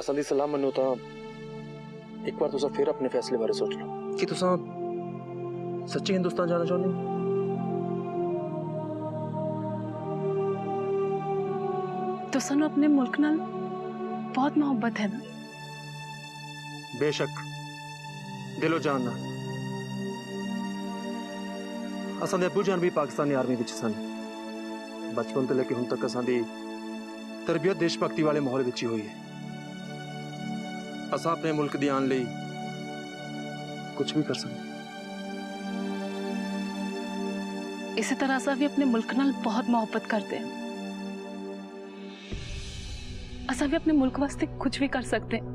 असां दी सलाह मन्नो तां एक बार तुसा फिर अपने फैसले बारे सोच लो कि तुसा सच्ची हिंदुस्तान जाना चाहते हो। तो सानू अपने मुल्क नाल बहुत मोहब्बत है ना? बेशक दिलो जान ना। असां दे अब्बू जान भी पाकिस्तानी आर्मी विच सन। बचपन तो लेके हुण तक असां दी तरबियत देशभक्ति वाले माहौल विच ही हुई है। असां अपने मुल्क दी आन लई कुछ भी कर सकते। इसी तरह असां भी अपने मुल्क नाल बहुत मोहब्बत करते हैं। असां भी अपने मुल्क वास्ते कुछ भी कर सकते हैं।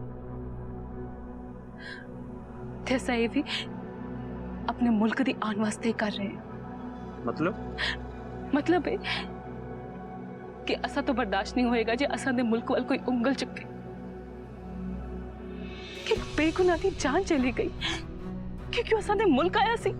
ते असां ये भी अपने मुल्क दी आन वास्ते ही कर रहे हैं। मतलब है कि असा तो बर्दाश्त नहीं होएगा जे असा दे मुल्क वाल कोई उंगल चुके कि बेगुनाह दी जान चली गई क्योंकि असा दे मुल्क आया सी।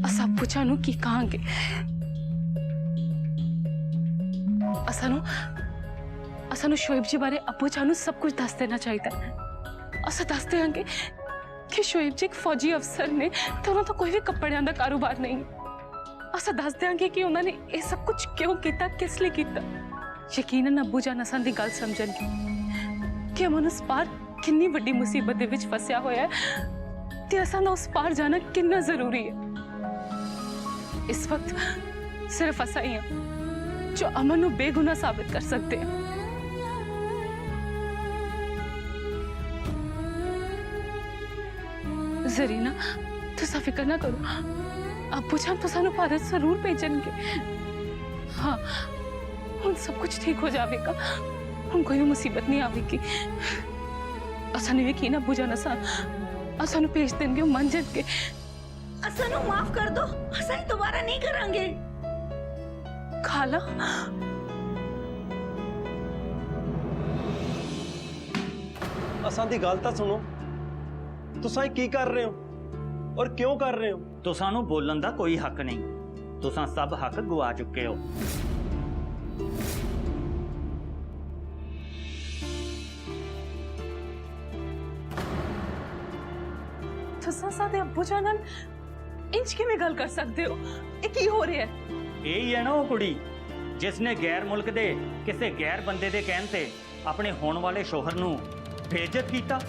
असा पूछानू की कहांगे। असानू शोएब जी बारे अब्बू जानू सब कुछ दस देना चाहिए। असा दस देंगे कि शोएब जी एक फौजी अफसर ने तो उन्होंने तो कोई भी कपड़ियां दा कारोबार नहीं। असा दस देंगे कि उन्होंने ये सब कुछ क्यों किया, किस लिए किया। यकीनन अब्बू जान असां दी गल समझणगे कि अमन उस पार कितनी बड़ी मुसीबत दे विच फसिया होया है ते असां दा उस पार जाना कितना जरूरी है। इस वक्त सिर्फ असा ही है जो अमन को बेगुनाह साबित कर सकते हैं। जरीना तुसा फिक्र ना करो, अब्बू जान तो सानू भारत जरूर भेजणगे। हाँ हुण सब कुछ ठीक हो जाएगा, हुण कोई भी मुसीबत नहीं आवेगी। असां ने यकीन अब्बू जान असानू भेज देंगे, मन जाएंगे। असानू माफ कर दो, असां दोबारा नहीं करांगे। खाला असां दी गल तां सुनो, तुसां की कर रहे हो और क्यों कर रहे हो? तुसानू बोलन दा कोई हक नहीं, तुसां सब हक गवा चुके हो। तुसां सादे अब्बू जान इंच किवें गल कर सकते हो? ये की हो रहा है? यही है ना वो कुड़ी जिसने गैर मुल्क दे किसी गैर बंदे दे कहन ते अपने होने वाले शोहर नू बेइज्जत कीता।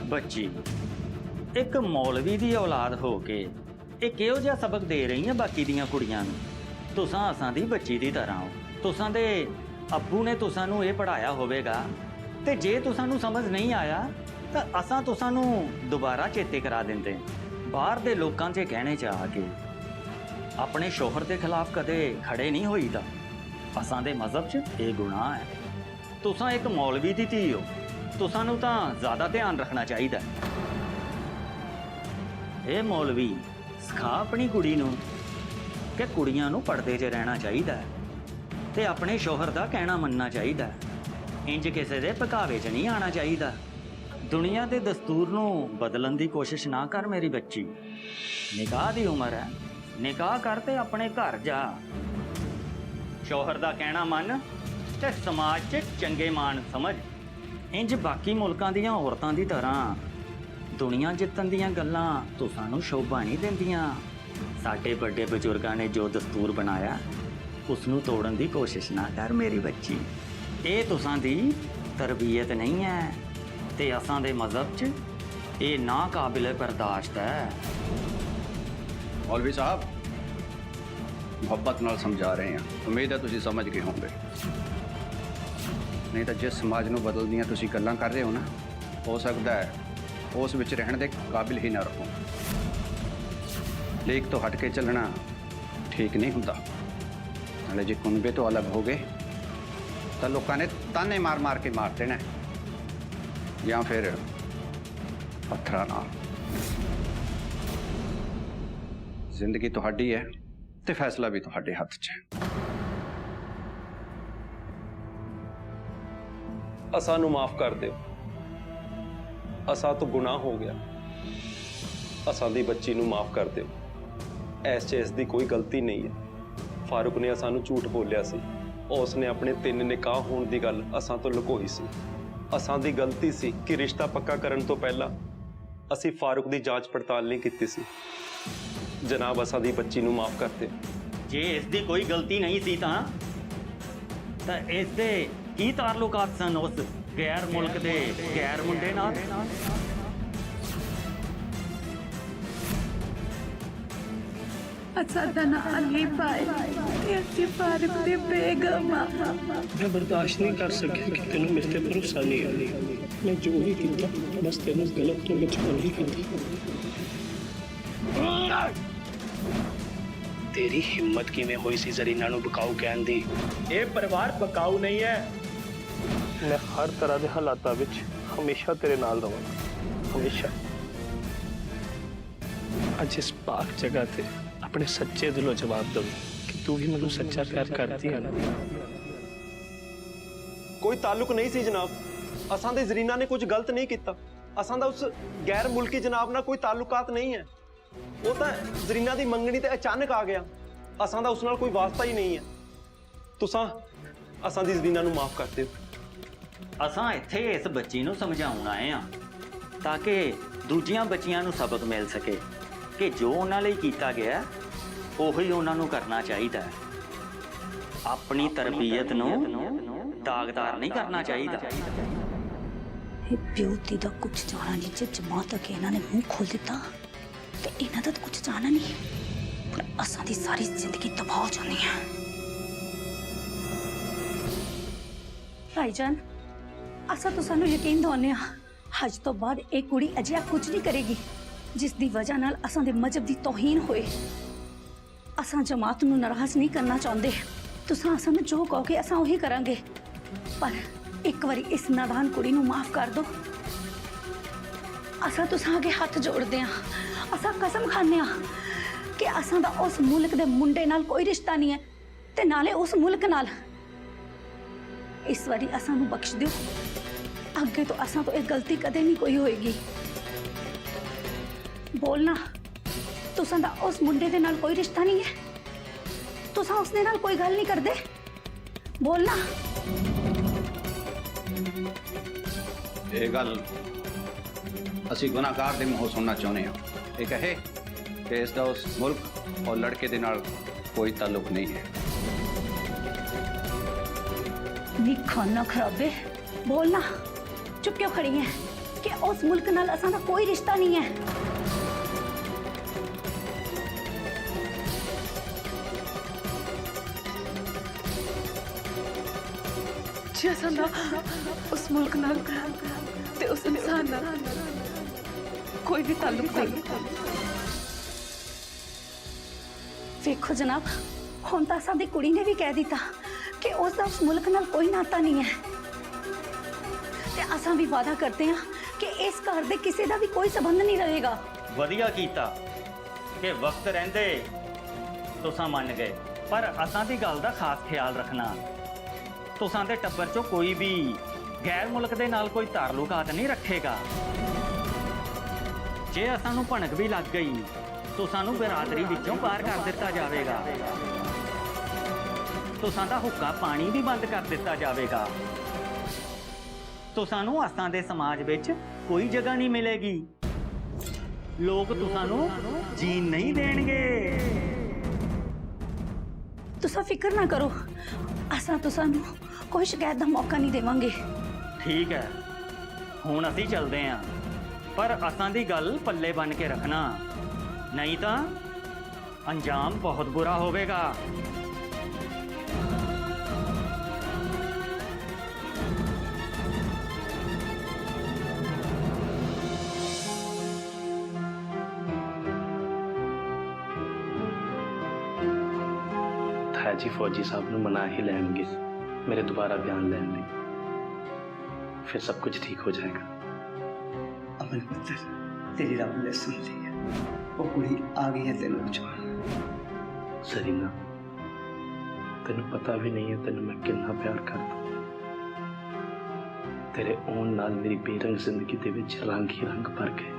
बच्ची एक मौलवी दी औलाद हो के एक किहो जिहा सबक दे रही है बाकी दियां कुड़ियां नू। तुसां असां दी बच्ची दी तरह हो। तुसां दे अब्बू ने तुसां नू ये पढ़ाया होवेगा ते जे तुसां नू समझ नहीं आया तो असां तुसां नू दोबारा चेते करा देंदे। बाहर दे लोकां दे कहने च आके अपने शोहर के खिलाफ कदे खड़े नहीं होईदा। असां दे मजहब च ये गुनाह है। तुसां एक मौलवी दी धी हो, तुसां नू तां ज़्यादा ध्यान रखना चाहिए। ये मौलवी सिखा अपनी कुड़ी नू कि कुड़ियां नू पर्दे च रहना चाहिए ते अपने शोहर दा कहना मनना चाहिए। इंज किसी दे भकावे च नहीं आना चाहिए। दुनिया के दस्तूर नू बदलन की कोशिश ना कर मेरी बच्ची। निकाह की उम्र है, निकाह करते अपने घर जा। शोहर दा कहना मन ते समाज च चंगे मान समझ। इंज बाकी मुल्कां दियां औरतां दी तरह दुनिया जितन दियां गल्लां तुसां नू शोभा नहीं देंदियां। साडे बड़े बजुर्गां ने जो दस्तूर बनाया उसनू तोड़न की कोशिश ना कर मेरी बच्ची। ये तुसां दी तरबियत नहीं है ते असां दे मजहब च ये ना काबिल बर्दाश्त है। मौलवी साहब मोहब्बत नाल समझा रहे हैं, उम्मीद है तुसीं समझ गए होंगे। नहीं तो जिस समाज नूं बदलदियां तुसीं गल्लां कर रहे हो ना, हो सकता है उस विच रहण दे काबिल ही ना रहो। लीक तो हट के चलना ठीक नहीं हुंदा। नाले जे कुनबे तो अलग हो गए तो लोगों ने ताने मार मार के मार देना है या फिर पत्थर नाल। जिंदगी तुहाडी है ते फैसला भी तुहाडे हथ च है। असां नूं माफ कर दिओ। असां तो गुनाह हो गया। असां दी बच्ची नूं माफ कर दिओ। इस च इसदी कोई गलती नहीं है। फारूक ने असां नूं झूठ बोलिया सी। उसने अपने 3 निकाह होने की गल असां तो लुकोई सी। असां दी गलती सी कि रिश्ता पक्का करन तो पहला असी फारूक दी जांच पड़ताल नहीं कीती सी। जनाब असां दी बच्ची नूं माफ कर दिओ। जे इसकी कोई गलती नहीं सी तां इसदे की ताल्लुकात सन उस गैर मुल्क दे गैर मुंडे नाल? मैं बर्दाश्त नहीं कर सकिया कि तेन मेरे ते भरोसा नहीं है। मैं जो भी किया बस तेन गलत तो बचाने ही किया। तेरी हिम्मत किवें होई सी जरीना नूं बकाऊ कहन दी? ये परिवार बकाऊ नहीं है। मैं हर तरह के हालातों विच हमेशा तेरे नाल रहांगा, हमेशा। अज इस पाक जगह ते अपने सच्चे दिलों जवाब दो कि तू भी मैनू सच्चा प्यार करती है ना? कोई ताल्लुक नहीं सी जनाब। असां दे जरीना ने कुछ गलत नहीं किया। असां दा उस गैर मुल्की जनाब ना कोई ताल्लुकात नहीं है। वो तो जरीना दी मंगनी ते अचानक आ गया। असां दा उस नाल कोई वास्ता ही नहीं है। तुसां असां दी जरीना नूं माफ कर दिओ। असां इत्थे इस बच्ची नूं समझाउण आए हां ताकि दूजियां बच्चियां नूं सबक मिल सके कि जो उन्हां लई कीता गया ਉਹੀ ਉਹਨਾਂ ਨੂੰ ਕਰਨਾ ਚਾਹੀਦਾ ਹੈ। ਆਪਣੀ ਤਰਬੀਅਤ ਨੂੰ ਦਾਗਦਾਰ ਨਹੀਂ ਕਰਨਾ ਚਾਹੀਦਾ। ਇਹ ਬਿਊਟੀ ਦਾ ਕੁਝ ਜਾਣਾ ਨਹੀਂ। ਜੇ ਜਮਾਤ ਤੱਕ ਇਹਨਾਂ ਨੇ ਮੂੰਹ ਖੋਲ ਦਿੱਤਾ ਤੇ ਇਹਨਾਂ ਦਾ ਕੁਝ ਜਾਣਾ ਨਹੀਂ। ਪਰ ਅਸਾਂ ਦੀ ਸਾਰੀ ਜ਼ਿੰਦਗੀ ਤਬਾਹ ਹੋ ਜਾਣੀ ਹੈ। ਭਾਈਜਾਨ, ਅਸਾਂ ਤਾਂ ਸਾਨੂੰ ਯਕੀਨ ਦਿਵਾਉਂਦੇ ਹਾਂ ਅੱਜ ਤੋਂ ਬਾਅਦ ਇਹ ਕੁੜੀ ਅਜਿਹਾ ਕੁਝ ਨਹੀਂ ਕਰੇਗੀ ਜਿਸ ਦੀ ਵਜ੍ਹਾ ਨਾਲ ਅਸਾਂ ਦੇ ਮਜ਼ਹਬ ਦੀ ਤੋਹੀਨ ਹੋਏ। असां जमात नूं नाराज नहीं करना चाहते। तुसां असां नूं जो कहोगे असां उही करांगे। पर एक बारी इस नादान कुड़ी नूं माफ कर दो। असां तुसां अगे हथ जोड़दे हां। असां कसम खाने हां कि असां दा उस मुल्क दे मुंडे नाल कोई रिश्ता नहीं है ते नाले उस मुल्क नाल। इस बारी असां नूं बख्श दिओ। अगे तो असां तो एक गलती कदे नहीं कोई होएगी। बोलना तुसां दा उस मुंडे दे नाल कोई रिश्ता नहीं है। तुसां उसने नाल कोई गल नहीं करदे। बोलना। ये गल असी गुनाहगार दे मूंहों सुनना चाहुंदे हां। ये कहे कि इसका उस मुल्क और लड़के दे नाल कोई ताल्लुक नहीं है। नी खाना खराबे। बोलना। चुप क्यों खड़ी है कि उस मुल्क नाल असां दा कोई रिश्ता नहीं है। उस मुल्क नाल ते उस इंसान नाल कोई भी ताल्लुक नहीं। देखो जनाब, हुण तां साडी कुड़ी ने भी कह दिता कि उसका उस मुल्क नाल कोई नाता नहीं है। ते असां भी वादा करते हैं कि इस घर दे किसी दा भी कोई संबंध नहीं रहेगा। ਵਧੀਆ ਕੀਤਾ कि वक्त रहंदे तुसां मन गए। पर असां दी गल दा खास ख्याल रखना। तुसां दे टब्बर चों कोई भी गैर मुल्क दे नाल कोई ताल्लुकात नहीं रखेगा। जे असां नूं भनक भी लग गई तुसां नूं बिरादरी विचों बाहर कर दिता जाएगा। तुसां दा हुक्का पानी भी बंद कर दिता जाएगा। तुसां नूं असां दे समाज विच कोई जगह नहीं मिलेगी। लोग तुसां नूं जीन नहीं देणगे। तुसां फिक्र ना करो। असां तुसां नूं कोई शिकायत का मौका नहीं देवांगे। ठीक है, हुण असीं चलदे हां। पर असां दी गल पल्ले बन के रखना, नहीं तां अंजाम बहुत बुरा होवेगा। है जी फौजी साहब नूं मना ही लैणगे मेरे दोबारा बयान लैण लई। फिर सब कुछ ठीक हो जाएगा। अमन पुत्र, तेरी रब ने सुन ली है। वो कुड़ी आ गई है तेन बचाने। सरीना, तेन पता भी नहीं है तेन मैं कितना प्यार करता। तेरे आउण नाल मेरी बेरंग जिंदगी दे विच रंग ही रंग भर गए।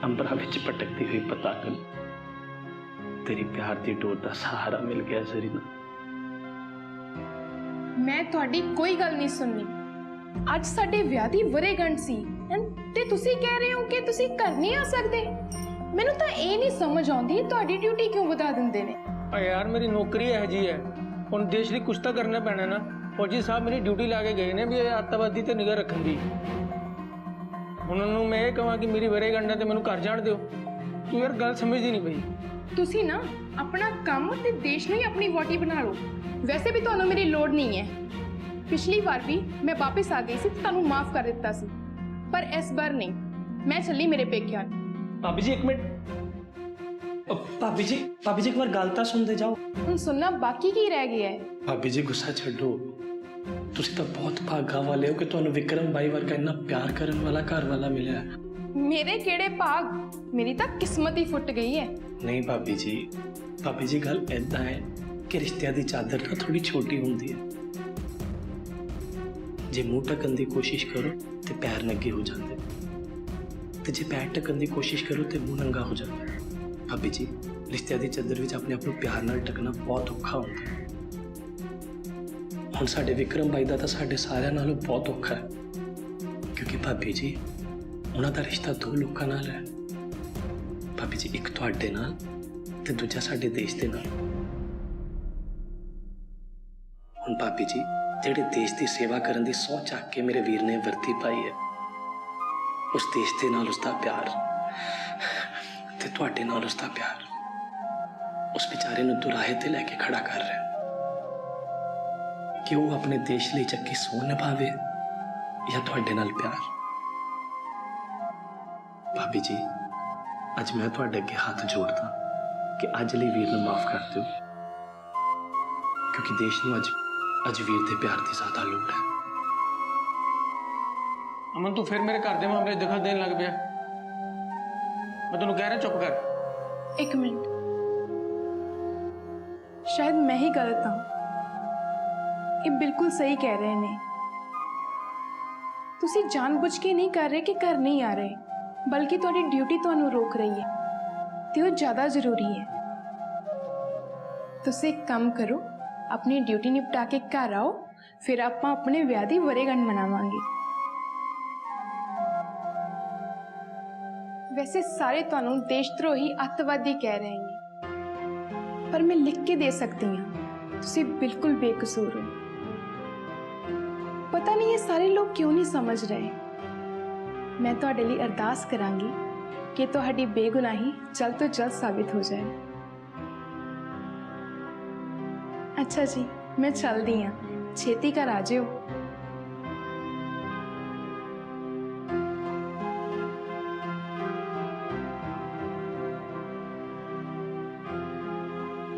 अंबरां विच भटकदी हुई पताकन तेरी प्यार दी डोर दा सहारा मिल गया जरीना। मैं ਤੁਹਾਡੀ ਕੋਈ ਗੱਲ ਨਹੀਂ ਸੁਣਨੀ। ਅੱਜ ਸਾਡੇ ਵਿਆਹ ਦੀ ਵਰੇਗੰਢ ਸੀ ਤੇ ਤੁਸੀਂ ਕਹਿ ਰਹੇ ਹੋ ਕਿ ਤੁਸੀਂ ਘਰ ਨਹੀਂ ਆ ਸਕਦੇ। ਮੈਨੂੰ ਤਾਂ ਇਹ ਨਹੀਂ ਸਮਝ ਆਉਂਦੀ ਤੁਹਾਡੀ ਡਿਊਟੀ ਕਿਉਂ ਵਧਾ ਦਿੰਦੇ ਨੇ। ਆ ਯਾਰ ਮੇਰੀ ਨੌਕਰੀ ਇਹੋ ਜੀ ਹੈ, ਹੁਣ ਦੇਸ਼ ਲਈ ਕੁਛ ਤਾਂ ਕਰਨਾ ਪੈਣਾ ਨਾ। ਫੌਜੀ ਸਾਹਿਬ ਮੇਰੀ ਡਿਊਟੀ ਲਾ ਕੇ ਗਏ ਨੇ ਵੀ ਇਹ ਅੱਤਵਾਦੀ ਤੇ ਨਿਗਾਹ ਰੱਖਣ ਦੀ। ਉਹਨਾਂ ਨੂੰ ਮੈਂ ਇਹ ਕਹਾਂ ਕਿ ਮੇਰੀ ਵਰੇਗੰਢ ਤੇ ਮੈਨੂੰ ਘਰ ਜਾਣ ਦਿਓ। ਤੂੰ ਯਾਰ ਗੱਲ ਸਮਝਦੀ ਨਹੀਂ ਪਈ। ਤੁਸੀਂ ਨਾ ਆਪਣਾ ਕੰਮ ਤੇ ਦੇਸ਼ ਨੂੰ ਹੀ ਆਪਣੀ ਵੋਟੀ ਬਣਾ ਲਓ। ਵੈਸੇ ਵੀ ਤੁਹਾਨੂੰ ਮੇਰੀ ਲੋੜ ਨਹੀਂ ਹੈ। ਪਿਛਲੀ ਵਾਰ ਵੀ ਮੈਂ ਵਾਪਸ ਆ ਗਈ ਸੀ ਤੇ ਤੁਹਾਨੂੰ ਮਾਫ ਕਰ ਦਿੱਤਾ ਸੀ, ਪਰ ਇਸ ਵਾਰ ਨਹੀਂ। ਮੈਂ ਚੱਲੀ ਮੇਰੇ ਪੇਕਿਆਂ। भाभी जी एक मिनट। भाभी जी एक बार गल तो सुनते जाओ। ਹੁਣ ਸੁਣਨਾ ਬਾਕੀ ਕੀ ਰਹਿ ਗਿਆ ਹੈ। भाभी जी गुस्सा छड्डो। तुसी तो बहुत भागा वाले हो कि तुहानू विक्रम बाई वर्गा इन्ना प्यार करन वाला घर वाला मिलिया। ਮੇਰੇ ਕਿਹੜੇ ਭਾਗ, ਮੇਰੀ ਤਾਂ ਕਿਸਮਤ ਹੀ ਫੁੱਟ ਗਈ ਹੈ। नहीं भाभी जी गल ऐदा है कि रिश्तियां दी चादर ना थोड़ी छोटी हुंदी है। जे मुंह ढकन दी कोशिश करो तो पैर नंगे हो जाते, ते जे पैर ढकन दी कोशिश करो तो मुंह नंगा हो जाता। भाभी जी रिश्तियां दी चादर विच अपने आप नूं प्यार नाल ढकना बहुत औखा हुंदा है। हुण साडे विक्रम भाई दा तां साडे सारियां नालों बहुत औखा है, क्योंकि भाभी जी उन्हां दा रिश्ता दो लोकां नाल है। भाभी जी एक तुहाडे नाल ते दूजा साडे देश दे नाल। हुण भाभी जी जेड़े देश की सेवा करन दी सौं चक के मेरे वीर ने वर्ती पाई है, उस देश दे नाल उसदा प्यार ते तुहाडे नाल उसदा प्यार उस बेचारे नूं दुराहे ते लैके खड़ा कर रहा है कि वो अपने देश लिए चक्की सौं निभावे या तुहाडे नाल प्यार। भाभी जी अज मैं तुहाडे अगे हाथ जोड़दा कि अज लई वीर नूं माफ कर दिओ, क्योंकि देश नूं अज वीर दे प्यार की ज्यादा लोड़ है। अमन तू फिर मेरे घर के मामले दखल देने लग पिया। मैं तेन कह रहा चुप कर। एक मिनट, शायद मैं ही गलत हाँ। ये बिल्कुल सही कह रहे ने। तुसी जानबूझ के नहीं कर रहे कि घर नहीं आ रहे, बल्कि तुहाडी ड्यूटी तुहानू रोक रही है ते वो ज़्यादा जरूरी है। तुसी एक काम करो, अपनी ड्यूटी निपटा के घर आओ, फिर आपां अपने विआह दी वरेगंढ मनावांगे। वैसे सारे तुहानू देशद्रोही अतवादी कह रहे हैं, पर मैं लिख के दे सकती हूँ तुसी बिल्कुल बेकसूर हो। पता नहीं ये सारे लोग क्यों नहीं समझ रहे। मैं तुहाडे लई अरदास करांगी कि तुहाडी बेगुनाही जल्द तो जल्द साबित हो जाए। अच्छा जी, मैं चलदी हाँ, छेती घर आ जाओ।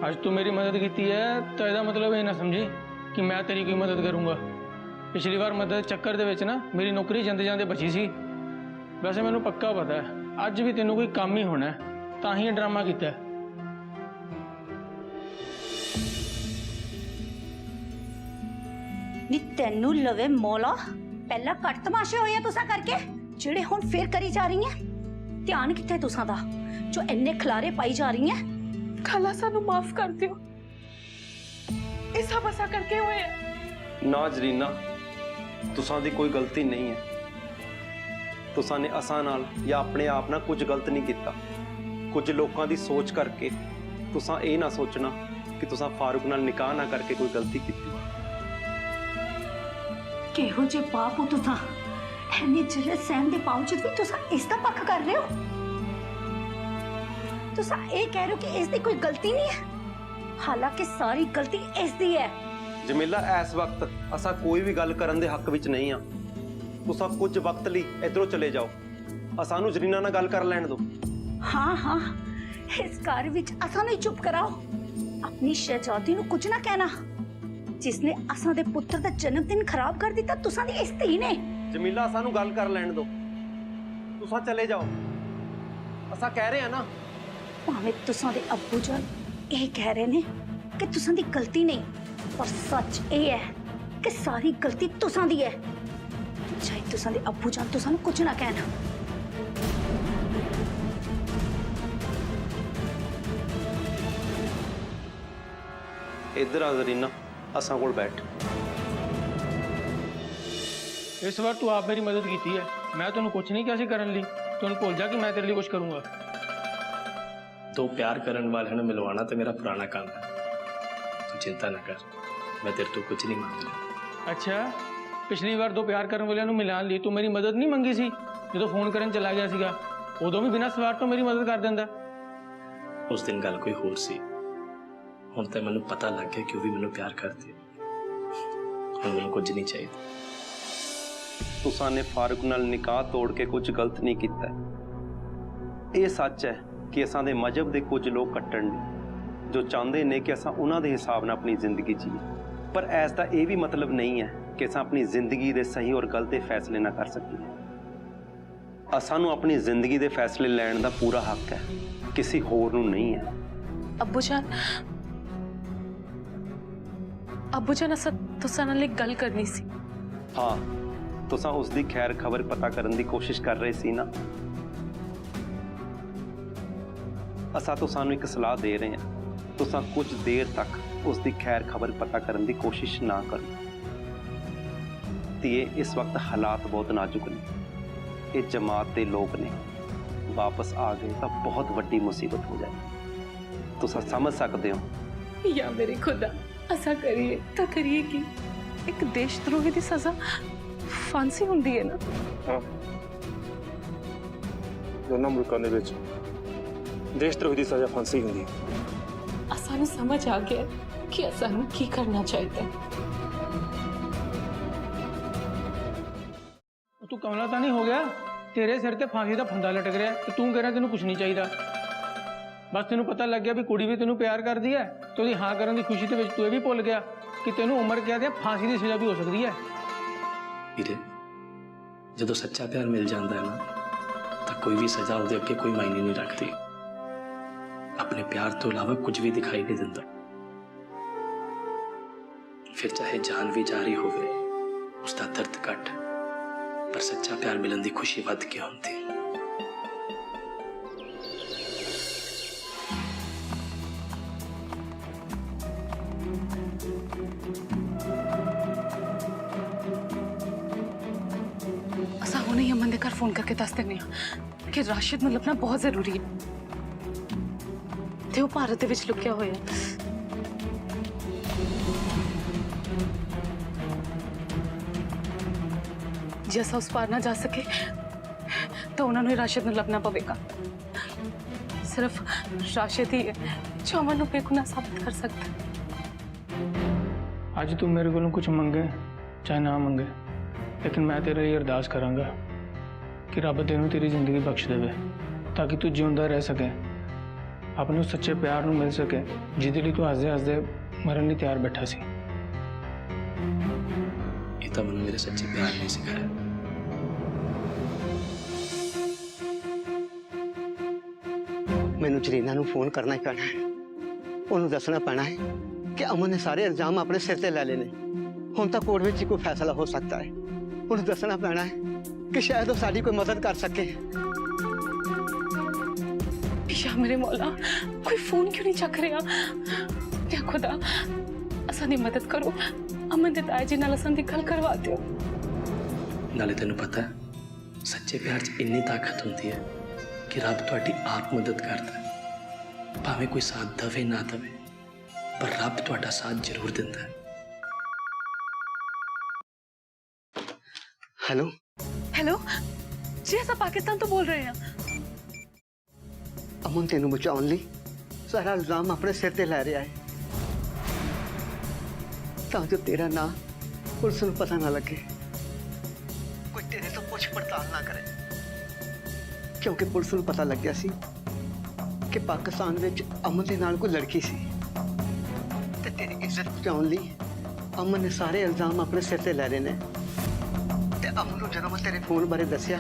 आज तू मेरी मदद की है तो यदा मतलब ये ना समझी कि मैं तेरी कोई मदद करूँगा। पिछली बार मदद चक्कर दे विच ना मेरी नौकरी जांदे जांदे बची सी। वैसे मैनू पक्का पता है अज भी तेनों कोई काम ही होना है, तां ही ड्रामा कीता है। नी तेनू लवे मौला, पहला कट तमाशे होए तुसा करके जेड़े हुण फिर करी जा रही हैं। ध्यान कित्थे तुसा दा जो इन्ने खलारे पाई जा रही हैं। खाला सानू माफ कर दियो, ऐसा बसा करके हुए हैं। ना जरीना, तुसां दी कोई गलती नहीं है। तुसां ने असां नाल या अपने आप नाल कुछ गलत नहीं किया। कुछ लोगों की सोच करके तुसां ये ना सोचना कि तुसां फारूक नाल निकाह ना करके कोई गलती की। किहो जे पाप हो तुसा, इन्ने जिले सहन के बावजूद भी तुसा इसका पक्ष कर रहे हो। तुसा ये कह रहे हो कि इसकी कोई गलती नहीं है, हालांकि सारी गलती इसकी है। जमीला इस वक्त असा कोई भी गल करन दे हक विच नहीं आ। तुसा कुछ वक्त लई इधरों चले जाओ, असा नूं जरीना नाल गल कर लैण दो। हाँ हाँ, इस घर विच असा नहीं चुप कराओ। अपनी शहजादी नूं कुछ ना कहना, जिसने असा दे पुत्र दा जन्मदिन खराब कर दिता तुसा दी इस धी ने। जमीला असा नूं गल कर लैण दो, तुसा चले जाओ। असा कह रहे हैं ना, भावें तुसा दे अब्बू जान ये कह रहे ने कि तुसा दी गलती नहीं, पर सच ये है कि सारी गलती तुसा दी है। ਚਾਹੇ ਤੁਸਾਂ ਦੇ ਅੱਬੂ ਜਾਨ ਤੁਸਾਂ ਨੂੰ ਕੁਝ ਨਾ ਕਹਿਣ। इधर आ जरीना, असा कोल बैठ। इस बार तू आप मेरी मदद की है, मैं तेन कुछ नहीं किया करने ली, तू भूल जा कि मैं तेरे लिए कुछ करूँगा। तो प्यार करने वाले ने मिलवाना तो मेरा पुराना काम है, तू चिंता ना कर, मैं तेरे तो कुछ नहीं मांग रहा। अच्छा, पिछली बार दो प्यार करने वाले मिलान ली, तू मेरी मदद नहीं मंगी सी जो फोन करन चला गया सीगा, उदों भी बिना सवार तो मेरी मदद कर देंदा। उस दिन गल कोई होर सी, हुण ते मैनूं पता लग गया कि वो भी मैनूं प्यार करदी है, हुण मैनूं कुछ नहीं चाहिए। तुसां ने फारूक नाल निकाह तोड़ के कुछ गलत नहीं किया। ये सच है कि असां दे मजहब दे कुछ लोग कट्टण ने जो चाहते ने कि असां उन्हां दे हिसाब नाल अपनी जिंदगी जीए, पर ऐसा ये भी मतलब नहीं है कि असां अपनी जिंदगी दे सही और गलत फैसले ना कर सकीए। असां नूं अपनी जिंदगी दे फैसले लैण दा पूरा हक है, किसी होर नूं नहीं है। अब्बू जान असा तुसां नाल एक गल करनी सी। हाँ, तुसां उसकी खैर खबर पता करने की कोशिश कर रहे सी ना। असा तुसां एक सलाह दे रहे हैं, तुसां कुछ देर तक उसकी खैर खबर पता करने की कोशिश ना करो। धीए, इस वक्त हालात बहुत नाजुक ने, ये जमात के लोग ने, वापस आ गए तो बहुत वड्डी मुसीबत हो जाए। तुसां समझ सकते हो। या मेरे खुदा, असा करिए तो करिए कि एक देशद्रोही की सजा फांसी हुंदी है ना। दोनों मुल्कों के विच देशद्रोही की सजा फांसी हुंदी है। असानू समझ आ गया कि असानू की करना चाहिए। तू कमला तो नहीं हो गया, तेरे सिर ते फांसी का फंदा लटक रहा है, तू कह रहा तेन कुछ नहीं चाहिए। बस तेन पता लग गया भी कुड़ी भी तेन प्यार कर दी है, तो हाँ करने की खुशी के तू ये भी भुल गया कि तेन उम्र कैद या फांसी की सजा भी हो सकती है। वीरे, जो सच्चा प्यार मिल जाता है ना, तो कोई भी सजा उसके अगे कोई मायने नहीं रखती। अपने प्यार तो इलावा कुछ भी दिखाई नहीं देता, फिर चाहे जान भी जा रही हो, उसका दर्द घट, पर सच्चा प्यार मिलन की खुशी वध के होती। असा हुणे ही अमन दे घर फोन करके दस देने कि राशिद ਨੂੰ ਲੱਭਣਾ बहुत जरूरी है, ਤੇ ਉਹ ਭਾਰਤ ਦੇ ਵਿੱਚ ਲੁਕਿਆ ਹੋਇਆ ਹੈ। ਜੇ ਅਸਾਂ ਉਸ ਪਾਰ ਨਾ ਜਾ ਸਕੇ ਤਾਂ ਉਹਨਾਂ ਨੂੰ ਰਾशिद ਨੂੰ ਲੱਭਣਾ ਪਵੇਗਾ। ਸਿਰਫ राशिद ही है जो अमन ਨੂੰ ਬੇਗੁਨਾਹ ਸਾਬਿਤ ਕਰ ਸਕਦਾ ਹੈ। अज तू मेरे को कुछ मंगे चाहे ना मंगे, लेकिन मैं तेरे लिए अरदास करांगा कि रब तेनू तेरी जिंदगी बख्श देवे, ताकि तू जिंदा रह सके, अपने उस सच्चे प्यार नू मिल सके जिहदे लई तू हसदे हसदे मरन लई तैयार बैठा सी। ये तो मैंने मेरे सच्चे प्यार ने सिखाया। मैनू जरीना नू फोन करना ही पैना है, उन्होंने दसना पैना है कि अमन ने सारे इल्जाम अपने सिर ते ले लेने। हुण तां कोर्ट विच कोई फैसला हो सकता है, उन्हें दसना पैना है कि शायद वो साडी कोई मदद कर सके। या मेरे मौला, कोई फोन क्यों नहीं चक रहा? या खुदा, असां दी मदद करो, अमन दे ताए जी नाल असां दी गल करवा दियो। नाले तेनू पता है सच्चे प्यार च इन्नी ताकत होती है कि रब तुहाडी आप मदद करता है, भावें कोई साथ दवे ना दवे, पर रब तुहाडा साथ जरूर दिंदा है। हेलो हेलो जी, असां पाकिस्तान तो बोल रहे हैं। अमन तेनू बचाने लई सारा इल्जाम अपने सिर ते लै रहा है, तां जो तेरा नाम पुलिस नूं पता ना लगे, कोई तेरे तो पुछ पड़ताल ना करे, क्योंकि पुलिस नूं पता लग गया सी कि पाकिस्तान विच अमन दे नाल कोई लड़की सी, ते तेरी इज्जत बचाने लई अमन ने सारे इल्जाम अपने सिर ते लै रहे ने। ते अमन नूं जदों मैं तेरे फोन बारे दस्सिया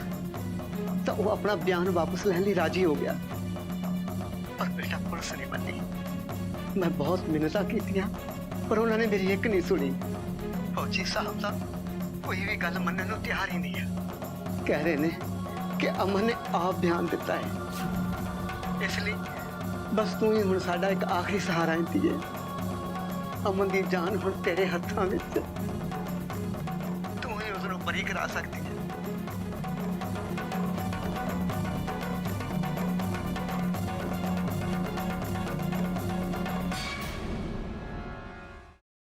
तो वो अपना बयान वापस लैण लई राजी हो गया, पर बेटा पुलिस नहीं मनी। मैं बहुत मिन्नतां कीतियां पर उन्होंने मेरी एक नहीं सुनी। फौजी साहब का ਕੋਈ ਵੀ ਗੱਲ ਮੰਨਣ ਨੂੰ ਤਿਆਰ ਹੀ ਨਹੀਂ ਹੈ। ਕਹਿ ਰਹੇ ਨੇ ਕਿ ਅਮਨ ਨੇ ਆਪ ਬਿਆਨ ਦਿੱਤਾ ਹੈ। ਇਸ ਲਈ ਬਸ ਤੂੰ ਹੀ ਹੁਣ ਸਾਡਾ ਇੱਕ ਆਖਰੀ ਸਹਾਰਾ ਹੈ ਧੀਏ। ਅਮਨ ਦੀ ਜਾਨ ਹੁਣ ਤੇਰੇ ਹੱਥਾਂ ਵਿੱਚ। ਤੂੰ ਹੀ ਉਸ ਨੂੰ ਬਰੀ ਕਰਾ ਸਕਦੀ ਹੈ।